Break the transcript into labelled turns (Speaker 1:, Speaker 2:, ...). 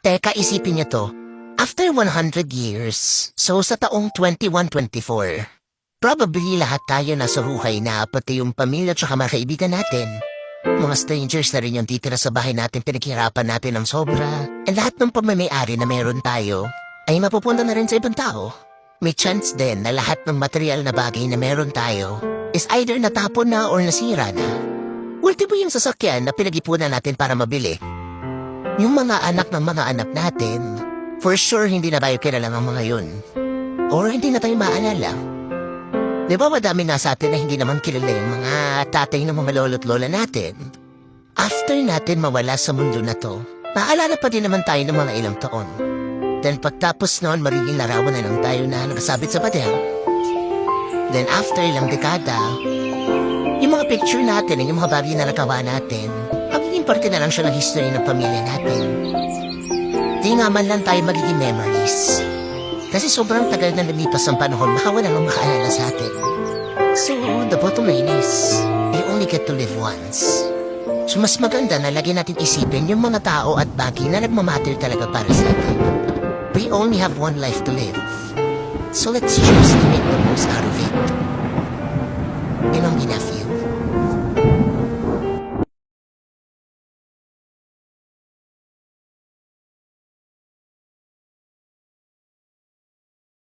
Speaker 1: Teka, isipin niyo to. After 100 years, so sa taong 2124, probably lahat tayo nasa huhay na, pati yung pamilya at mga kaibigan natin. Mga strangers na rin yung titira sa bahay natin, pinaghirapan natin ng sobra. And lahat ng pamamay-ari na meron tayo ay mapupunta na rin sa ibang tao. May chance din na lahat ng material na bagay na meron tayo is either natapon na or nasira na. Ultimo yung sasakyan na pinag-ipunan natin para mabili. Yung mga anak ng mga anak natin, for sure hindi na tayo kilala ng mga yun. Or hindi na tayo maalala. Di ba madami nga sa atin na hindi naman kilala yung mga tatay ng mga lolo't lola natin? After natin mawala sa mundo na to, maalala pa din naman tayo ng mga ilang taon. Then pagtapos noon, magiging larawan na lang tayo na nakasabit sa pader. Then after ilang dekada, yung mga picture natin at yung mga bagay na nagawa natin, magiging parte na lang siya ng history ng pamilya natin. Di nga man lang tayo magiging memories. Kasi sobrang tagal na nalipas ang panahon, baka wala nang makaalala sa atin. So, the bottom line is, you only get to live once. So, mas maganda na lagi natin isipin yung mga tao at bagay na nagmamatter talaga para sa atin. We only have one life to live. So, let's choose to make the most out of it. And only enough you.